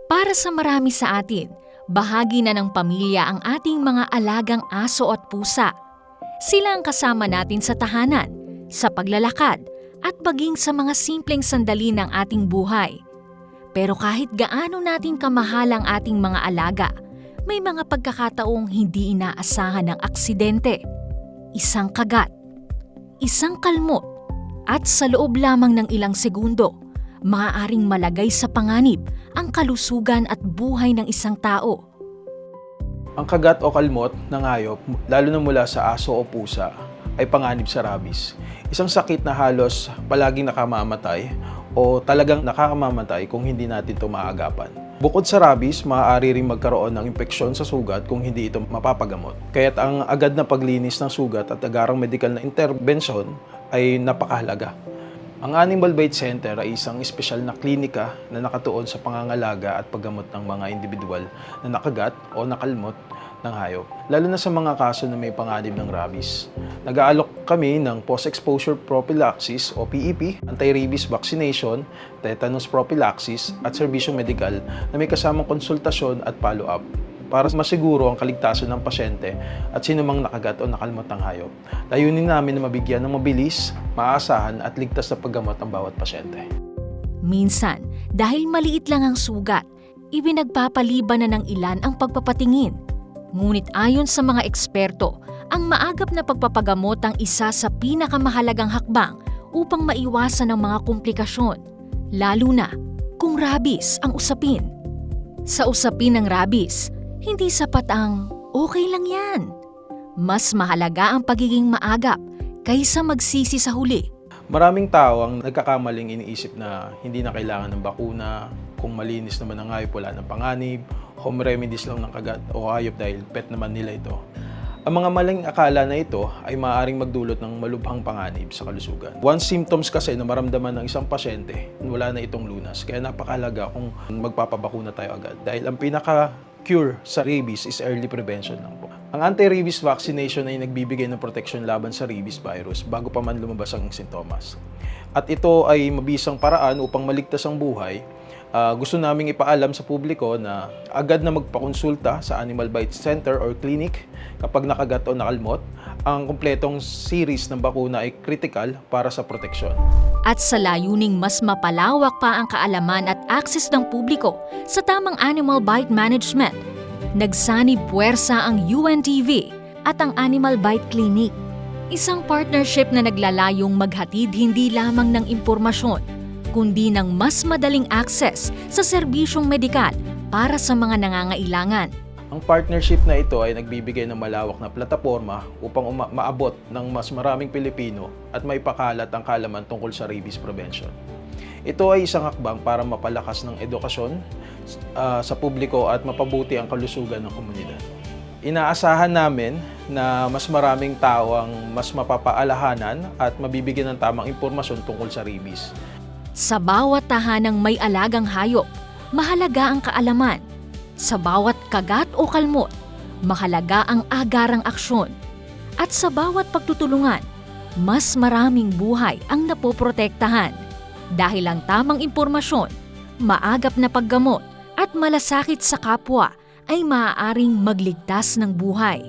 Para sa marami sa atin, bahagi na ng pamilya ang ating mga alagang aso at pusa. Sila ang kasama natin sa tahanan, sa paglalakad, at maging sa mga simpleng sandali ng ating buhay. Pero kahit gaano natin kamahal ang ating mga alaga, may mga pagkakataong hindi inaasahan ng aksidente, isang kagat, isang kalmot, at sa loob lamang ng ilang segundo, maaaring malagay sa panganib ang kalusugan at buhay ng isang tao. Ang kagat o kalmot ng hayop, lalo na mula sa aso o pusa, ay panganib sa rabies. Isang sakit na halos palaging nakamamatay o talagang nakakamamatay kung hindi natin ito maagapan. Bukod sa rabies, maaari ring magkaroon ng impeksyon sa sugat kung hindi ito mapapagamot. Kaya't ang agad na paglinis ng sugat at agarang medikal na interbensyon ay napakahalaga. Ang Animal Bite Center ay isang espesyal na klinika na nakatuon sa pangangalaga at paggamot ng mga individual na nakagat o nakalmot ng hayop, lalo na sa mga kaso na may panganib ng rabies. Nag-aalok kami ng post-exposure prophylaxis o PEP, anti-rabies vaccination, tetanus prophylaxis at serbisyong medikal na may kasamang konsultasyon at follow-up para masiguro ang kaligtasan ng pasyente at sinumang nakagat o nakalmot ng hayop. Layunin namin na mabigyan ng mabilis, maaasahan at ligtas na paggamot ang bawat pasyente. Minsan, dahil maliit lang ang sugat, ibinagpapaliban na ng ilan ang pagpapatingin. Ngunit ayon sa mga eksperto, ang maagap na pagpapagamot ang isa sa pinakamahalagang hakbang upang maiwasan ang mga komplikasyon, lalo na kung rabies ang usapin. Sa usapin ng rabies, hindi sapat ang okay lang yan. Mas mahalaga ang pagiging maagap kaysa magsisi sa huli. Maraming tao ang nagkakamaling iniisip na hindi na kailangan ng bakuna, kung malinis naman ang hayop wala ng panganib, home remedies lang ng kagat o hayop dahil pet naman nila ito. Ang mga maling akala na ito ay maaaring magdulot ng malubhang panganib sa kalusugan. One symptoms kasi na maramdaman ng isang pasyente, wala na itong lunas. Kaya napakahalaga kung magpapabakuna tayo agad. Dahil ang pinaka-cure sa rabies is early prevention lang po. Ang anti-rabies vaccination ay nagbibigay ng proteksyon laban sa rabies virus bago pa man lumabas ang sintomas. At ito ay mabisang paraan upang maligtas ang buhay. Gusto naming ipaalam sa publiko na agad na magpakonsulta sa Animal Bite Center or clinic kapag nakagat o nakalmot. Ang kumpletong series ng bakuna ay critical para sa proteksyon. At sa layuning mas mapalawak pa ang kaalaman at access ng publiko sa tamang animal bite management, nagsanib puwersa ang UNTV at ang Animal Bite Clinic. Isang partnership na naglalayong maghatid hindi lamang ng impormasyon, kundi ng mas madaling access sa serbisyong medikal para sa mga nangangailangan. Ang partnership na ito ay nagbibigay ng malawak na plataporma upang maabot ng mas maraming Pilipino at maipakalat ang kaalaman tungkol sa rabies prevention. Ito ay isang hakbang para mapalakas ng edukasyon sa publiko at mapabuti ang kalusugan ng komunidad. Inaasahan namin na mas maraming tao ang mas mapapaalahanan at mabibigyan ng tamang impormasyon tungkol sa rabies. Sa bawat tahanang may alagang hayop, mahalaga ang kaalaman. Sa bawat kagat o kalmot, mahalaga ang agarang aksyon. At sa bawat pagtutulungan, mas maraming buhay ang napoprotektahan. Dahil ang tamang impormasyon, maagap na paggamot at malasakit sa kapwa ay maaaring magligtas ng buhay.